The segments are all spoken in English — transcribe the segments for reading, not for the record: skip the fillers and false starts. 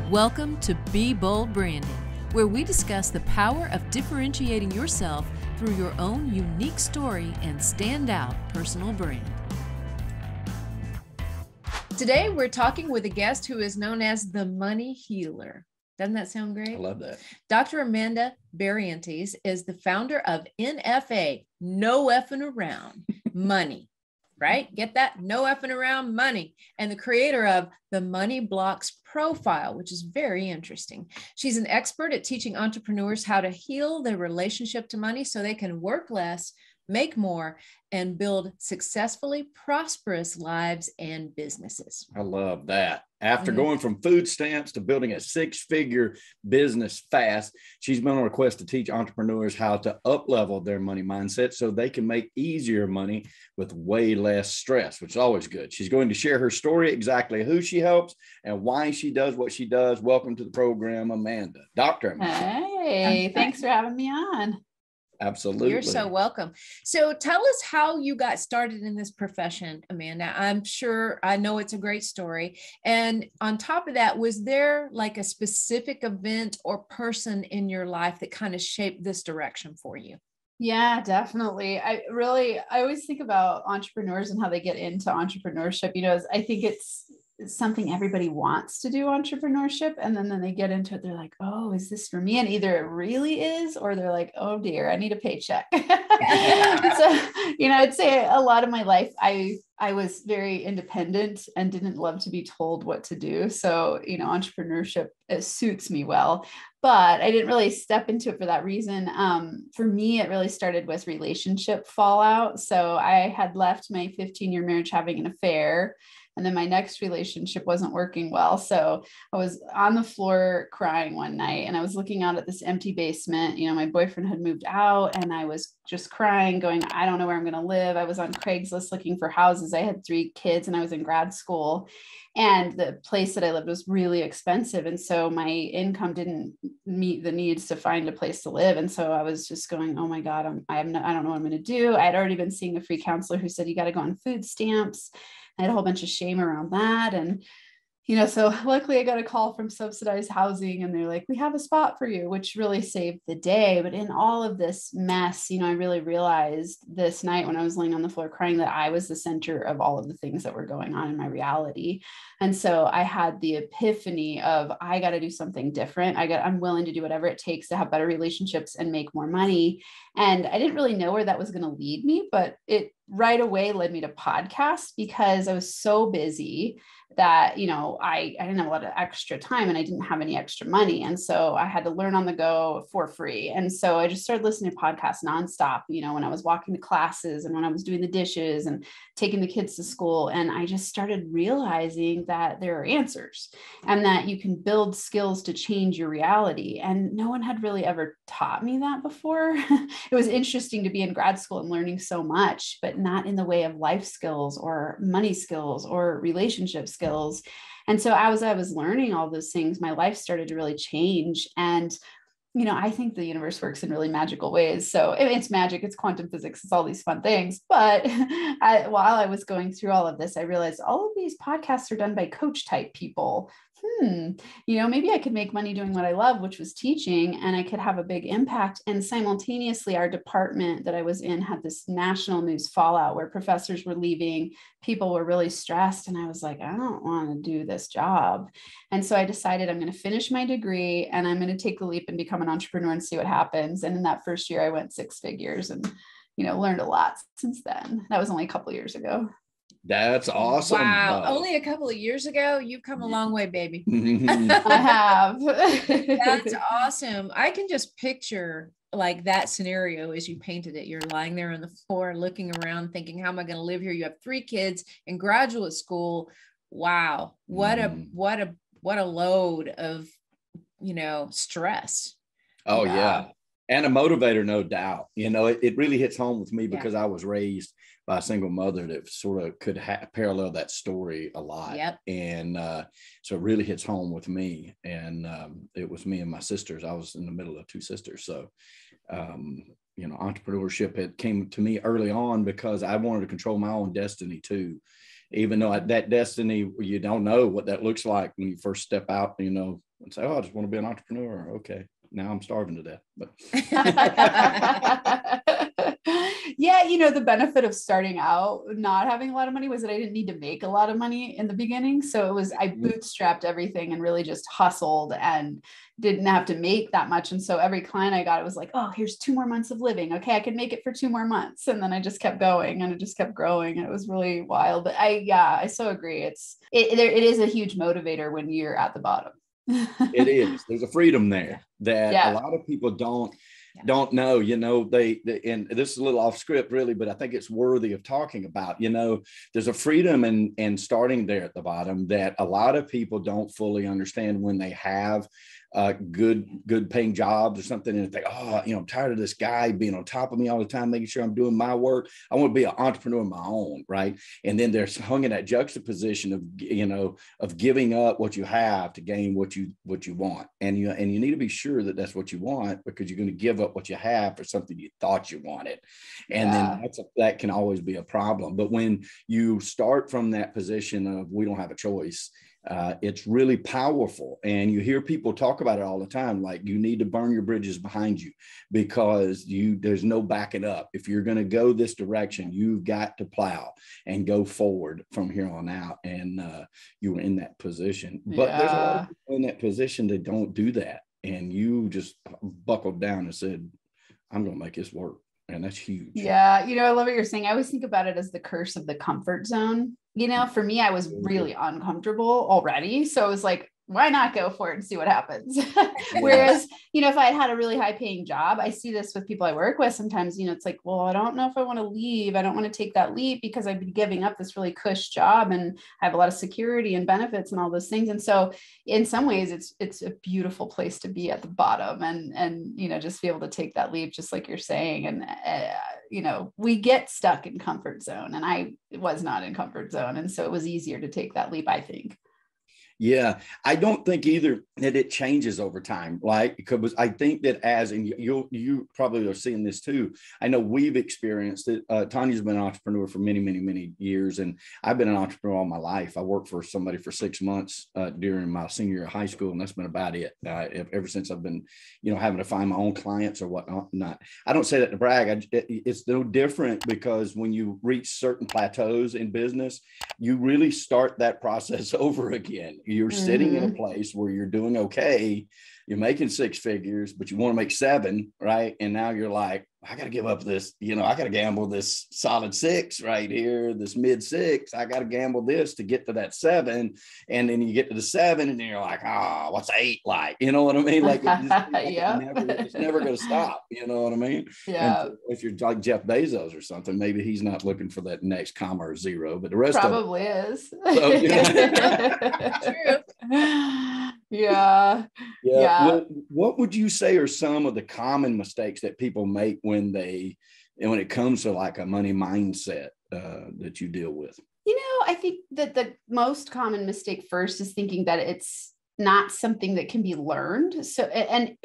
Welcome to Be Bold Branding, where we discuss the power of differentiating yourself through your own unique story and standout personal brand. Today, we're talking with a guest who is known as the Money Healer. Doesn't that sound great? I love that. Dr. Amanda Barrientez is the founder of NFA, No Effing Around Money, right? Get that? No effing around money. And the creator of the Money Blocks Profile, which is very interesting. She's an expert at teaching entrepreneurs how to heal their relationship to money so they can work less, make more, and build successfully prosperous lives and businesses. I love that. After going from food stamps to building a six-figure business fast, she's been on a quest to teach entrepreneurs how to up-level their money mindset so they can make easier money with way less stress, which is always good. She's going to share her story, exactly who she helps, and why she does what she does. Welcome to the program, Amanda. Dr. Amanda. Hey, thanks for having me on. Absolutely. You're so welcome. So tell us how you got started in this profession, Amanda. I know it's a great story. And on top of that, was there like a specific event or person in your life that kind of shaped this direction for you? Yeah, definitely. I always think about entrepreneurs and how they get into entrepreneurship. I think it's something everybody wants to do, entrepreneurship. And then they get into it, they're like, oh, is this for me? And either it really is, or they're like, oh dear, I need a paycheck. So, I'd say a lot of my life, I was very independent and didn't love to be told what to do. So, entrepreneurship, it suits me well, but I didn't really step into it for that reason. For me, it really started with relationship fallout. So I had left my 15-year marriage having an affair. And then my next relationship wasn't working well. So I was on the floor crying one night and I was looking out at this empty basement. My boyfriend had moved out and I was just crying, going, I don't know where I'm going to live. I was on Craigslist looking for houses. I had 3 kids and I was in grad school. And the place that I lived was really expensive. And so my income didn't meet the needs to find a place to live. And so I was just going, oh my God, I don't know what I'm going to do. I had already been seeing a free counselor who said, you got to go on food stamps. I had a whole bunch of shame around that. And, so luckily I got a call from subsidized housing and they're like, we have a spot for you, which really saved the day. But in all of this mess, I really realized this night when I was laying on the floor crying that I was the center of all of the things that were going on in my reality. And so I had the epiphany of, I got to do something different. I'm willing to do whatever it takes to have better relationships and make more money. And I didn't really know where that was going to lead me, but it right away led me to podcasts because I was so busy that, I didn't have a lot of extra time and I didn't have any extra money. And so I had to learn on the go for free. And so I just started listening to podcasts nonstop, when I was walking to classes and when I was doing the dishes and taking the kids to school. And I just started realizing that there are answers and that you can build skills to change your reality. And no one had really ever taught me that before. It was interesting to be in grad school and learning so much, but not in the way of life skills or money skills or relationship skills. And so as I was learning all those things, my life started to really change. And, I think the universe works in really magical ways. So it's magic, it's quantum physics, it's all these fun things. But while I was going through all of this, I realized all of these podcasts are done by coach type people. Maybe I could make money doing what I love, which was teaching, and I could have a big impact. And simultaneously, our department that I was in had this national news fallout where professors were leaving, people were really stressed. And I was like, I don't want to do this job. And so I decided I'm going to finish my degree and I'm going to take the leap and become an entrepreneur and see what happens. And in that first year, I went 6 figures and, learned a lot since then. That was only a couple of years ago. That's awesome. Wow. Only a couple of years ago, you've come a long way, baby. I have. That's awesome. I can just picture like that scenario as you painted it. You're lying there on the floor, looking around, thinking, how am I going to live here? You have 3 kids in graduate school. Wow. What a load of, stress. Oh, yeah. And a motivator, no doubt. It really hits home with me because I was raised by a single mother that sort of could parallel that story a lot. Yep. And so it really hits home with me. And it was me and my sisters. I was in the middle of 2 sisters. So, entrepreneurship came to me early on because I wanted to control my own destiny too. even though that destiny, you don't know what that looks like when you first step out, you know, and say, oh, I just want to be an entrepreneur. Okay, now I'm starving to death. But yeah, you know, the benefit of starting out not having a lot of money was that I didn't need to make a lot of money in the beginning. So it was, I bootstrapped everything and really just hustled and didn't have to make that much. And so every client I got, it was like, oh, here's 2 more months of living. Okay, I can make it for 2 more months. And then I just kept going and it just kept growing. And it was really wild. But I so agree. It is a huge motivator when you're at the bottom. It is. There's a freedom there that a lot of people don't know, you know, they and this is a little off script really, but I think it's worthy of talking about. You know, there's a freedom in starting there at the bottom that a lot of people don't fully understand when they have good paying jobs or something, and think, oh, you know, I'm tired of this guy being on top of me all the time, making sure I'm doing my work. I want to be an entrepreneur of my own, right? And then they're hung in that juxtaposition of, you know, of giving up what you have to gain what you want, and you need to be sure that that's what you want, because you're going to give up what you have for something you thought you wanted, and then that can always be a problem. But when you start from that position of we don't have a choice, it's really powerful. And you hear people talk about it all the time, like you need to burn your bridges behind you, because there's no backing up. If you're going to go this direction, you've got to plow and go forward from here on out. And you were in that position, but there's a lot of people in that position that don't do that. And you just buckled down and said, I'm going to make this work. And that's huge. Yeah. You know, I love what you're saying. I always think about it as the curse of the comfort zone. You know, for me, I was really uncomfortable already. So it was like, why not go for it and see what happens? Whereas, you know, if I had a really high paying job, I see this with people I work with sometimes, you know, it's like, well, I don't know if I want to leave. I don't want to take that leap because I'd be giving up this really cush job and I have a lot of security and benefits and all those things. And so in some ways it's a beautiful place to be at the bottom and, you know, just be able to take that leap, just like you're saying. And, you know, we get stuck in comfort zone, and I was not in comfort zone. And so it was easier to take that leap, I think. Yeah, I don't think either that it changes over time. Like, because I think that and you probably are seeing this too. I know we've experienced it. Tanya's been an entrepreneur for many, many, many years, and I've been an entrepreneur all my life. I worked for somebody for 6 months during my senior year of high school, and that's been about it. Ever since I've been, you know, having to find my own clients or whatnot. I don't say that to brag. It's no different, because when you reach certain plateaus in business, you really start that process over again. You're sitting in a place where you're doing okay, you're making 6 figures, but you want to make 7, right? And now you're like, I got to give up this, you know, I got to gamble this solid 6 right here, this mid 6. I got to gamble this to get to that 7. And then you get to the 7 and then you're like, what's 8 like? You know what I mean? Like, it's never going to stop. You know what I mean? Yeah. And if you're like Jeff Bezos or something, maybe he's not looking for that next comma or 0, but the rest probably of is. So, Yeah. What would you say are some of the common mistakes that people make when it comes to like a money mindset that you deal with? You know, I think that the most common mistake first is thinking that it's not something that can be learned. So,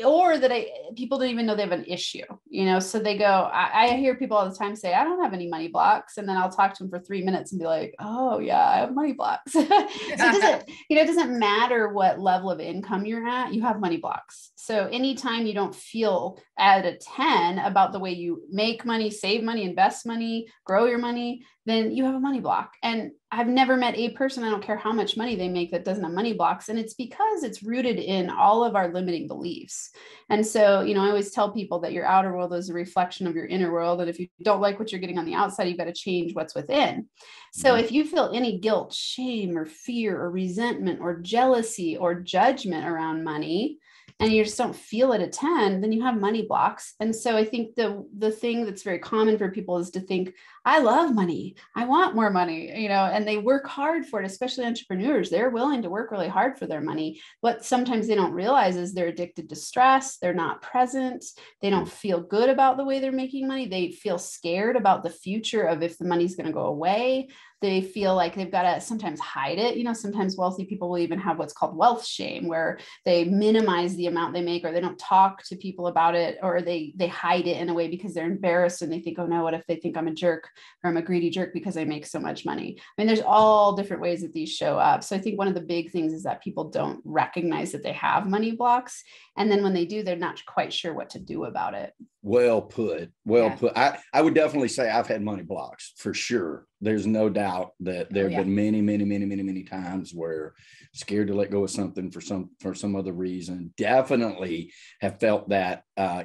or that people don't even know they have an issue, you know, so they go, I hear people all the time say, I don't have any money blocks. And then I'll talk to them for 3 minutes and be like, oh yeah, I have money blocks. So it doesn't matter what level of income you're at, you have money blocks. So anytime you don't feel at a 10 about the way you make money, save money, invest money, grow your money, then you have a money block. And I've never met a person, I don't care how much money they make, that doesn't have money blocks. And it's because it's rooted in all of our limiting beliefs. And so, you know, I always tell people that your outer world is a reflection of your inner world. And if you don't like what you're getting on the outside, you've got to change what's within. So if you feel any guilt, shame, or fear, or resentment, or jealousy, or judgment around money, and you just don't feel it at 10, then you have money blocks. And so I think the thing that's very common for people is to think, I love money, I want more money, you know, and they work hard for it, especially entrepreneurs. They're willing to work really hard for their money. What sometimes they don't realize is they're addicted to stress. They're not present. They don't feel good about the way they're making money. They feel scared about the future of if the money's going to go away. they feel like they've got to sometimes hide it. You know, sometimes wealthy people will even have what's called wealth shame, where they minimize the amount they make, or they don't talk to people about it, or they hide it in a way because they're embarrassed and they think, oh no, what if they think I'm a jerk or I'm a greedy jerk because I make so much money? I mean, there's all different ways that these show up. So I think one of the big things is that people don't recognize that they have money blocks. And then when they do, they're not quite sure what to do about it. Well put. I would definitely say I've had money blocks for sure. There's no doubt that there have been many times where scared to let go of something for some other reason. Definitely have felt that, well, I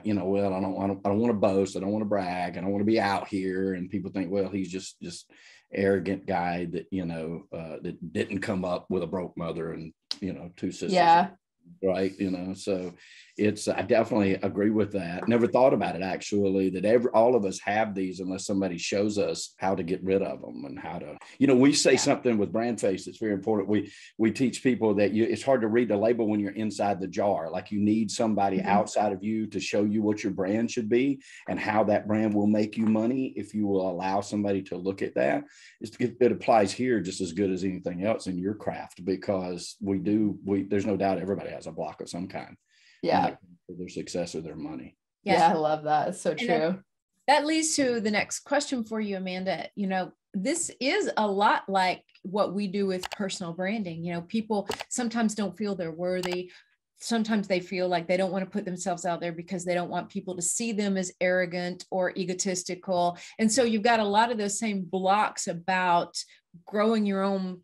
don't want to boast. I don't want to brag. I don't want to be out here. And people think, well, he's just arrogant guy that, that didn't come up with a broke mother and, two sisters. Yeah. Right. So I definitely agree with that. Never thought about it, actually, that all of us have these unless somebody shows us how to get rid of them and how to, we say something with BrandFace that's very important. We teach people that it's hard to read the label when you're inside the jar. Like you need somebody outside of you to show you what your brand should be and how that brand will make you money if you will allow somebody to look at that. It applies here just as good as anything else in your craft, because there's no doubt everybody has a block of some kind. Yeah. For their success or their money. Yeah, I love that. It's so true. That leads to the next question for you, Amanda. This is a lot like what we do with personal branding. People sometimes don't feel they're worthy. Sometimes they feel like they don't want to put themselves out there because they don't want people to see them as arrogant or egotistical. And so you've got a lot of those same blocks about growing your own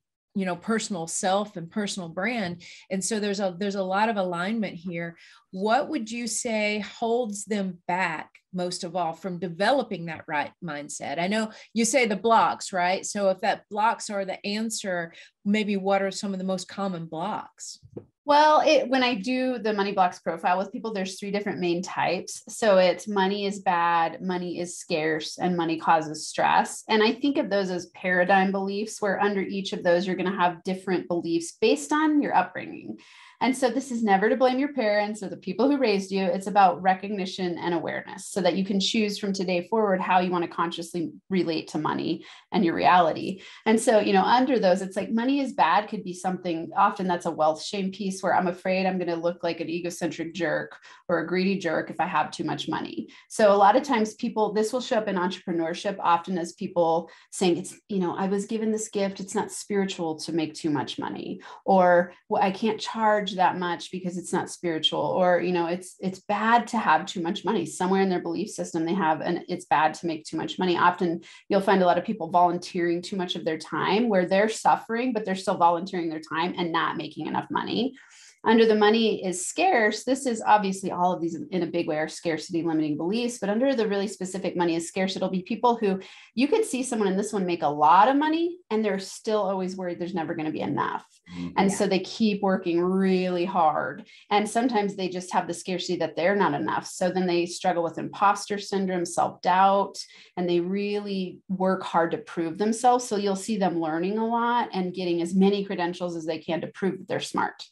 personal self and personal brand. And so there's a lot of alignment here. What would you say holds them back most of all from developing that right mindset? I know you say the blocks, right? So if that blocks are the answer, maybe what are some of the most common blocks? Well, when I do the money blocks profile with people, there's 3 different main types. So it's money is bad, money is scarce, and money causes stress. And I think of those as paradigm beliefs, where under each of those, you're going to have different beliefs based on your upbringing. And so this is never to blame your parents or the people who raised you. It's about recognition and awareness so that you can choose from today forward how you want to consciously relate to money and your reality. And so, under those, it's like money is bad could be something, often that's a wealth shame piece where I'm afraid I'm going to look like an egocentric jerk or a greedy jerk if I have too much money. So a lot of times this will show up in entrepreneurship often as people saying it's, I was given this gift. It's not spiritual to make too much money, or well, I can't charge that much because it's not spiritual, or it's bad to have too much money. Somewhere in their belief system they have, and it's bad to make too much money. Often you'll find a lot of people volunteering too much of their time, where they're suffering but they're still volunteering their time and not making enough money. Under the money is scarce, this is obviously all of these in a big way are scarcity limiting beliefs, but under the really specific money is scarce, it'll be people who you could see someone in this one make a lot of money and they're still always worried there's never going to be enough. And so they keep working really hard. And sometimes they just have the scarcity that they're not enough. So then they struggle with imposter syndrome, self-doubt, and they really work hard to prove themselves. So you'll see them learning a lot and getting as many credentials as they can to prove that they're smart.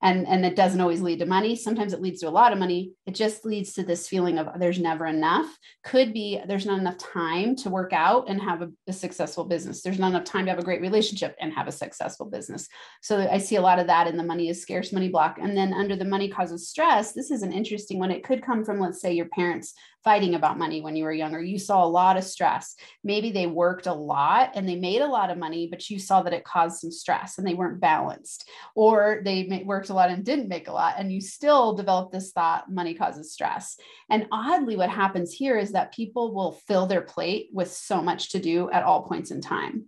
And it doesn't always lead to money. Sometimes it leads to a lot of money. It just leads to this feeling of there's never enough. Could be there's not enough time to work out and have a successful business. There's not enough time to have a great relationship and have a successful business. So I see a lot of that in the money is scarce money block. And then under the money causes stress, this is an interesting one. It could come from, let's say, your parents fighting about money when you were younger. You saw a lot of stress. Maybe they worked a lot and they made a lot of money, but you saw that it caused some stress and they weren't balanced. Or they worked a lot and didn't make a lot, and you still develop this thought money causes stress. And oddly, what happens here is that people will fill their plate with so much to do at all points in time,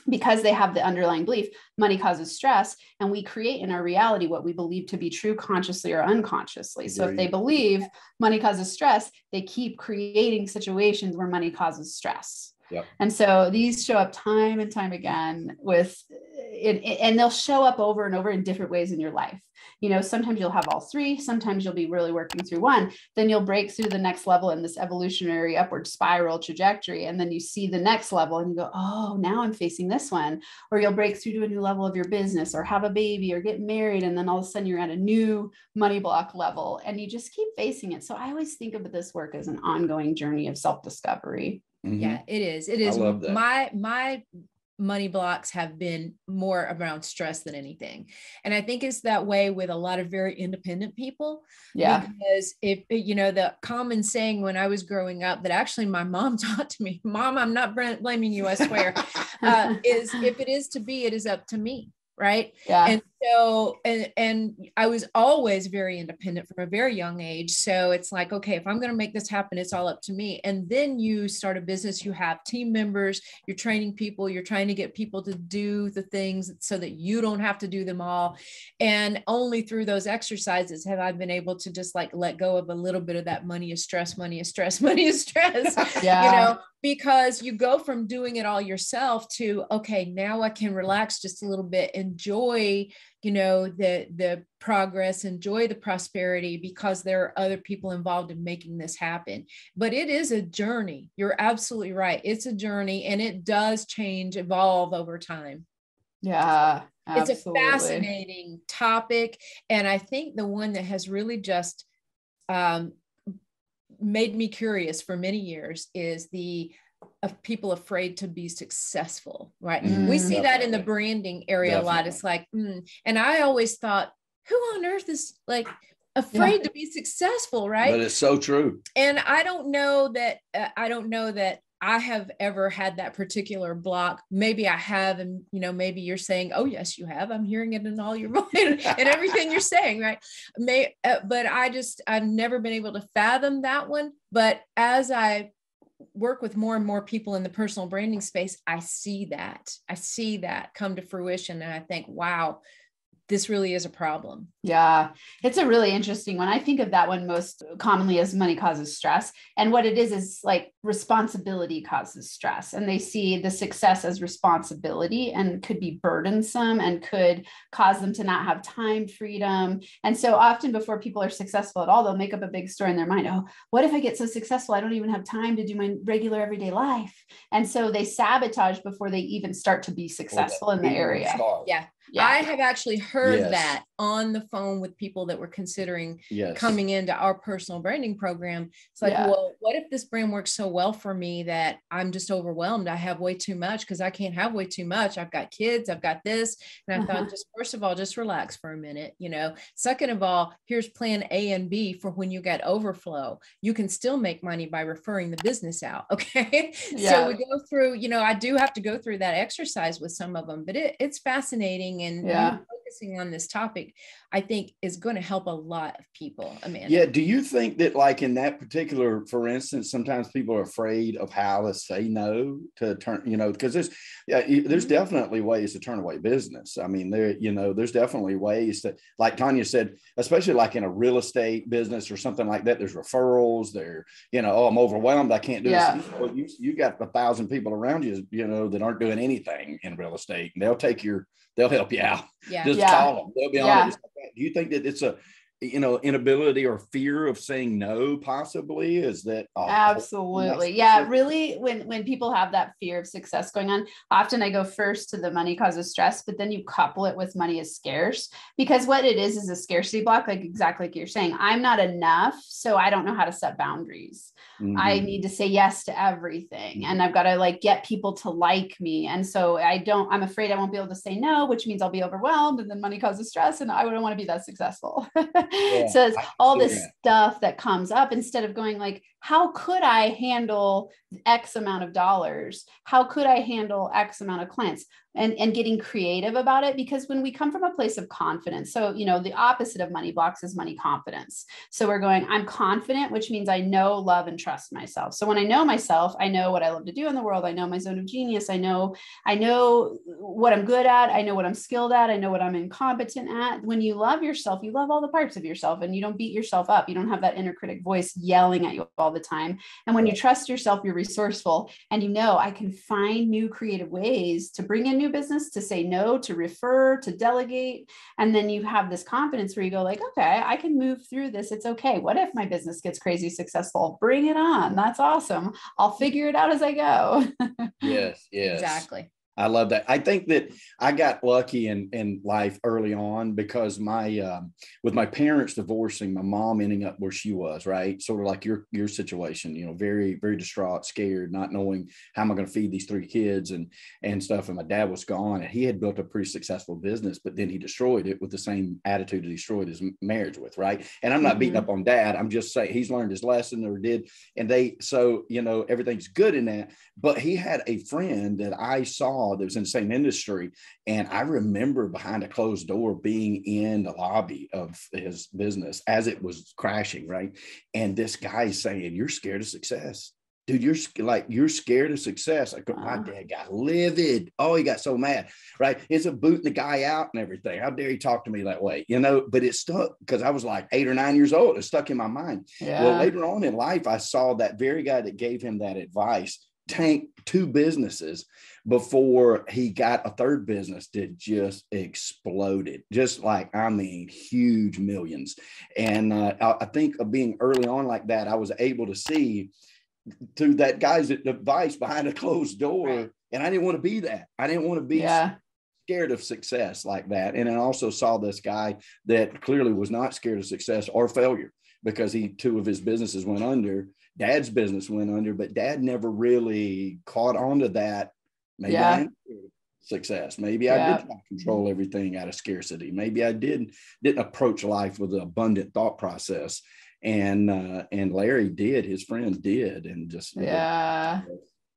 because they have the underlying belief money causes stress, and we create in our reality what we believe to be true consciously or unconsciously. So if they believe money causes stress, they keep creating situations where money causes stress. Yep. And so these show up time and time again with it, and they'll show up over and over in different ways in your life. Sometimes you'll have all 3, sometimes you'll be really working through one, then you'll break through the next level in this evolutionary upward spiral trajectory. And then you see the next level and you go, oh, now I'm facing this one. Or you'll break through to a new level of your business or have a baby or get married. And then all of a sudden you're at a new money block level and you just keep facing it. So I always think of this work as an ongoing journey of self-discovery. Yeah, it is. It is. I love that. My money blocks have been more around stress than anything. And I think it's that way with a lot of very independent people. Yeah. Because if, you know, the common saying when I was growing up that actually my mom taught to me, Mom, I'm not blaming you, I swear, is if it is to be, it is up to me. Right. Yeah. And so, and I was always very independent from a very young age. So it's like, okay, if I'm going to make this happen, it's all up to me. And then you start a business, you have team members, you're training people, you're trying to get people to do the things so that you don't have to do them all. And only through those exercises have I been able to just like let go of a little bit of that money is stress, money is stress, money is stress, Yeah. you know, because you go from doing it all yourself to, okay, now I can relax just a little bit, enjoy, you know, the progress, enjoy the prosperity, because there are other people involved in making this happen. But it is a journey. You're absolutely right. It's a journey, and it does change, evolve over time. Yeah, absolutely. It's a fascinating topic. And I think the one that has really just made me curious for many years is of people afraid to be successful, right? We see that in the branding area a lot. It's like, and I always thought, who on earth is like afraid to be successful, right? But it's so true. And I don't know that I have ever had that particular block. Maybe I have, and you know, maybe you're saying, "Oh yes, you have." I'm hearing it in all your voice and everything you're saying, right? But I've never been able to fathom that one. But as I work with more and more people in the personal branding space, I see that come to fruition, and I think, wow, this really is a problem. Yeah, it's a really interesting one. I think of that one most commonly as money causes stress. And what it is like responsibility causes stress. And they see the success as responsibility and could be burdensome and could cause them to not have time freedom. And so often before people are successful at all, they'll make up a big story in their mind. Oh, what if I get so successful, I don't even have time to do my regular everyday life? And so they sabotage before they even start to be successful in the area. Yeah. I have actually heard that on the phone with people that were considering coming into our personal branding program. It's like, well, what if this brand works so well for me that I'm just overwhelmed? I have way too much, because I can't have way too much. I've got kids, I've got this. And I thought, just first of all, just relax for a minute, you know. Second of all, here's plan A and B for when you get overflow. You can still make money by referring the business out. Okay. So we go through, you know, I do have to go through that exercise with some of them, but it's fascinating. And focusing on this topic, I think, is going to help a lot of people, Amanda. Yeah. Do you think that, like in that particular, for instance, sometimes people are afraid of how to say no to turn, you know, because there's definitely ways to turn away business. I mean, there's definitely ways to, like Tanya said, especially like in a real estate business or something like that, there's referrals there, you know, oh, I'm overwhelmed, I can't do this. Well, you got 1,000 people around you, you know, that aren't doing anything in real estate, and they'll help you out. Just call them. They'll be on it. Do you think that it's a, you know, inability or fear of saying no, possibly? Is that absolutely? Yeah, really, when people have that fear of success going on, often I go first to the money causes stress, but then you couple it with money is scarce, because what it is a scarcity block, like exactly like you're saying. I'm not enough, so I don't know how to set boundaries. I need to say yes to everything, and I've got to like get people to like me, and so I'm afraid I won't be able to say no, which means I'll be overwhelmed, and then money causes stress, and I wouldn't want to be that successful. So it's all this stuff that comes up, instead of going like, how could I handle X amount of dollars? How could I handle X amount of clients? And getting creative about it, because when we come from a place of confidence, so, you know, the opposite of money blocks is money confidence. So we're going, I'm confident, which means I know, love, and trust myself. So when I know myself, I know what I love to do in the world. I know my zone of genius. I know what I'm good at. I know what I'm skilled at. I know what I'm incompetent at. When you love yourself, you love all the parts of yourself, and you don't beat yourself up. You don't have that inner critic voice yelling at you all the time. And when you trust yourself, you're resourceful, and you know, I can find new creative ways to bring in new business, to say no, to refer, to delegate. And then you have this confidence where you go like, okay, I can move through this. It's okay. What if my business gets crazy successful? Bring it on. That's awesome. I'll figure it out as I go. Yes. Exactly. I love that. I think that I got lucky in life early on because with my parents divorcing, my mom ending up where she was, right? Sort of like your situation, you know, very, very distraught, scared, not knowing how am I going to feed these 3 kids and stuff. And my dad was gone, and he had built a pretty successful business, but then he destroyed it with the same attitude that he destroyed his marriage with, right? And I'm not beating up on dad. I'm just saying he's learned his lesson, or did. And so, you know, everything's good in that. But he had a friend that I saw that was in the same industry. And I remember behind a closed door being in the lobby of his business as it was crashing, right? And this guy saying, "You're scared of success. Dude, you're scared of success." My dad got livid. Oh, he got so mad, right? It's a booting the guy out and everything. How dare he talk to me that way? You know, but it stuck because I was like 8 or 9 years old. It stuck in my mind. Yeah. Well, later on in life, I saw that very guy that gave him that advice tank 2 businesses before he got a 3rd business that just exploded, just like, I mean, huge millions. And I think of being early on like that, I was able to see through that guy's advice behind a closed door. Right. And I didn't want to be that. I didn't want to be scared of success like that. And I also saw this guy that clearly was not scared of success or failure, because 2 of his businesses went under. Dad's business went under, but dad never really caught on to that. Maybe I am success. Maybe I did not control everything out of scarcity. Maybe I didn't approach life with an abundant thought process. And Larry did, his friend did, and just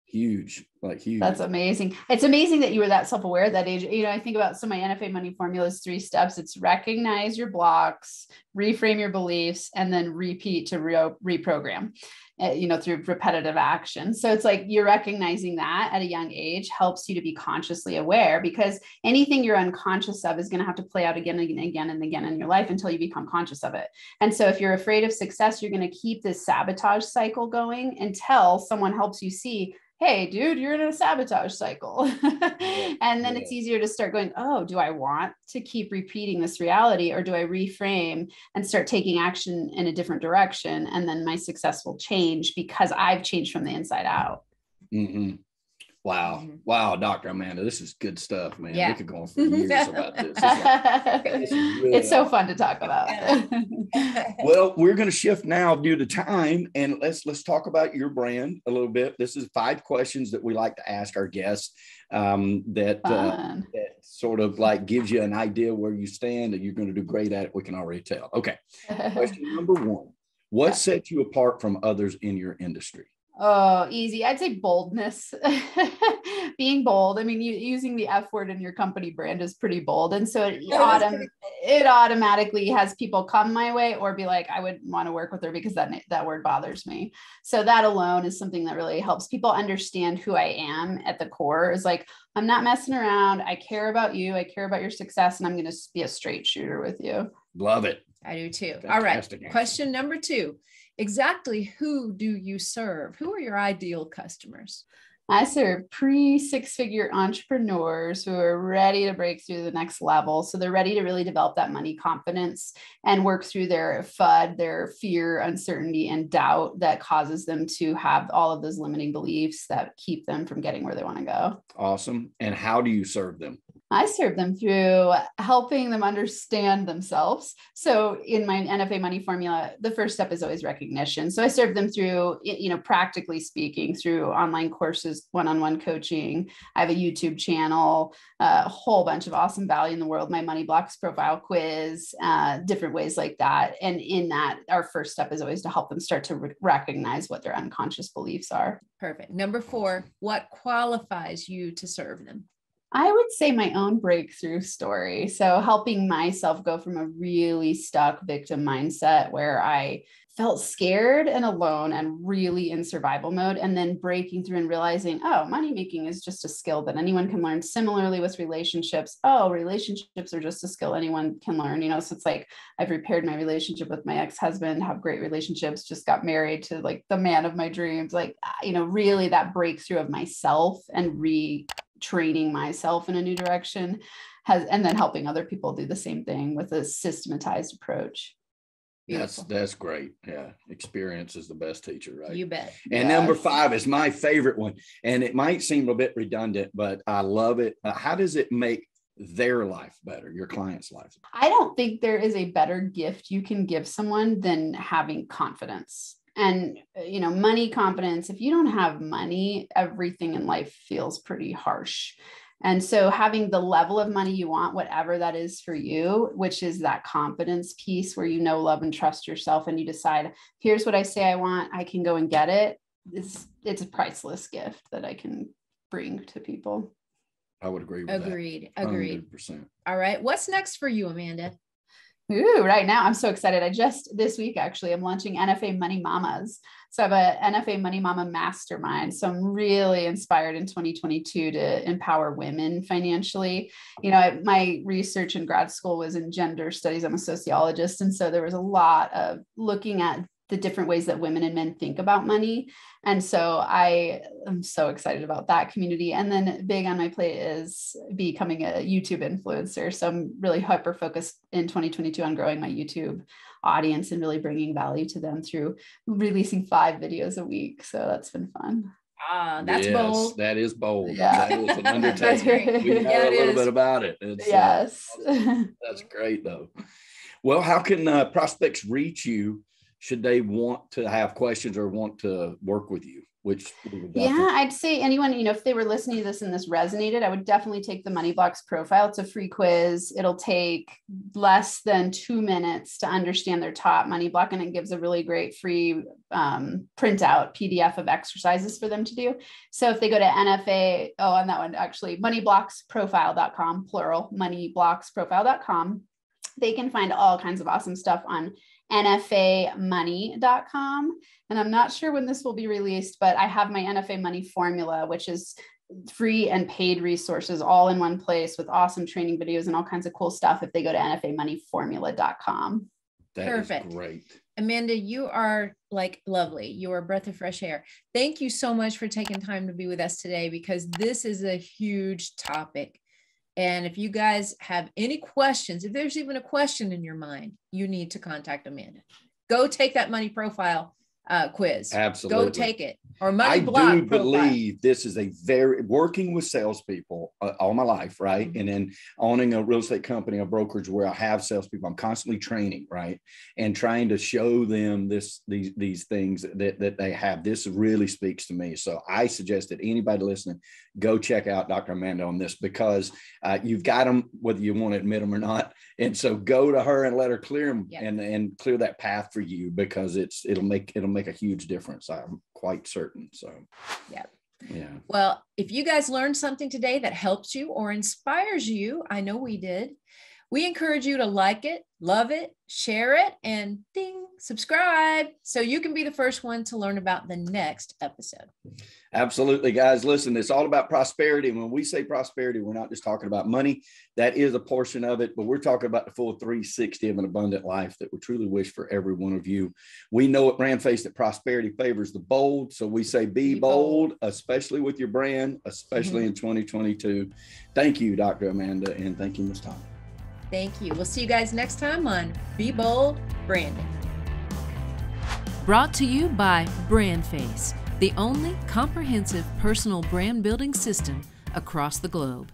huge. That's amazing. It's amazing that you were that self-aware at that age. You know, I think about, so my NFA money formula is 3 steps. It's recognize your blocks, reframe your beliefs, and then repeat to reprogram, you know, through repetitive action. So it's like you're recognizing that at a young age helps you to be consciously aware, because anything you're unconscious of is going to have to play out again and again and again in your life until you become conscious of it. And so if you're afraid of success, you're going to keep this sabotage cycle going until someone helps you see, hey, dude, you're in a sabotage cycle. And then it's easier to start going, oh, do I want to keep repeating this reality, or do I reframe and start taking action in a different direction? And then my success will change because I've changed from the inside out. Mm-hmm. Wow. Wow, Dr. Amanda, this is good stuff, man. We could go on for years about this. It's so fun to talk about. Well, we're going to shift now due to time, and let's talk about your brand a little bit. This is 5 questions that we like to ask our guests that sort of like gives you an idea where you stand, and you're going to do great at it. We can already tell. Okay. Question number 1. What sets you apart from others in your industry? Oh, easy. I'd say boldness. Being bold. I mean, using the F word in your company brand is pretty bold. And so it automatically has people come my way or be like, I wouldn't want to work with her because that word bothers me. So that alone is something that really helps people understand who I am at the core. Is like, I'm not messing around. I care about you. I care about your success, and I'm going to be a straight shooter with you. Love it. I do too. Fantastic. All right. Question number 2. Exactly who do you serve? Who are your ideal customers? I serve pre-6-figure entrepreneurs who are ready to break through the next level. So they're ready to really develop that money confidence and work through their FUD, their fear, uncertainty, and doubt that causes them to have all of those limiting beliefs that keep them from getting where they want to go. Awesome. And how do you serve them? I serve them through helping them understand themselves. So in my NFA money formula, the first step is always recognition. So I serve them through, you know, practically speaking, through online courses, one-on-one coaching. I have a YouTube channel, a whole bunch of awesome value in the world, my money blocks profile quiz, different ways like that. And in that, our first step is always to help them start to recognize what their unconscious beliefs are. Perfect. Number 4, what qualifies you to serve them? I would say my own breakthrough story. So helping myself go from a really stuck victim mindset where I felt scared and alone and really in survival mode, and then breaking through and realizing, oh, money making is just a skill that anyone can learn. Similarly with relationships, oh, relationships are just a skill anyone can learn, you know? So it's like, I've repaired my relationship with my ex-husband, have great relationships, just got married to like the man of my dreams. Like, you know, really that breakthrough of myself and retraining myself in a new direction and then helping other people do the same thing with a systematized approach. Beautiful. That's great. Yeah. Experience is the best teacher, right? You bet. And number 5 is my favorite one. And it might seem a bit redundant, but I love it. How does it make their life better, your client's life? I don't think there is a better gift you can give someone than having confidence. And, money confidence. If you don't have money, everything in life feels pretty harsh. And so having the level of money you want, whatever that is for you, which is that confidence piece where love and trust yourself, and you decide, here's what I say I want, I can go and get it. It's a priceless gift that I can bring to people. I would agree with that. Agreed. 100%. All right. What's next for you, Amanda? Ooh, right now I'm so excited. This week, actually, I'm launching NFA Money Mamas. So I have a NFA Money Mama Mastermind. So I'm really inspired in 2022 to empower women financially. My research in grad school was in gender studies. I'm a sociologist. And so there was a lot of looking at the different ways that women and men think about money. And so I am so excited about that community. And then big on my plate is becoming a YouTube influencer. So I'm really hyper focused in 2022 on growing my YouTube audience and really bringing value to them through releasing 5 videos a week. So that's been fun. That's bold. That is bold. Yeah. That is an undertaking. We know a little bit about it. Yes. That's great though. Well, how can prospects reach you should they want to have questions or want to work with you? I'd say anyone, if they were listening to this and this resonated, I would definitely take the Money Blocks profile. It's a free quiz. It'll take less than 2 minutes to understand their top money block. And it gives a really great free printout PDF of exercises for them to do. So if they go to NFA, on that one, actually, moneyblocksprofile.com, plural, moneyblocksprofile.com, they can find all kinds of awesome stuff on NFAmoney.com. And I'm not sure when this will be released, but I have my NFA Money formula, which is free and paid resources all in one place with awesome training videos and all kinds of cool stuff if they go to NFAmoneyformula.com. Perfect. Is great. Amanda, you are lovely. You are a breath of fresh air. Thank you so much for taking time to be with us today, because this is a huge topic. And if you guys have any questions, if there's even a question in your mind, you need to contact Amanda. Go take that money profile quiz. Absolutely. Go take it. Or money block I do profile. believe this is working with salespeople all my life, right? Mm-hmm. And then owning a real estate company, a brokerage where I have salespeople, I'm constantly training, right? And trying to show them these things that they have. This really speaks to me. So I suggest that anybody listening, go check out Dr. Amanda on this, because you've got them, whether you want to admit them or not. And so go to her and let her clear them and clear that path for you, because it'll make a huge difference. I'm quite certain. So, yeah. Well, if you guys learned something today that helps you or inspires you, I know we did. We encourage you to like it, love it, share it, and ding, subscribe, so you can be the first one to learn about the next episode. Absolutely, guys. Listen, it's all about prosperity. And when we say prosperity, we're not just talking about money. That is a portion of it, but we're talking about the full 360 of an abundant life that we truly wish for every one of you. We know at BrandFace that prosperity favors the bold. So we say be bold, especially with your brand, especially in 2022. Thank you, Dr. Amanda, and thank you, Ms. Tom. Thank you. We'll see you guys next time on Be Bold Branding. Brought to you by BrandFace, the only comprehensive personal brand building system across the globe.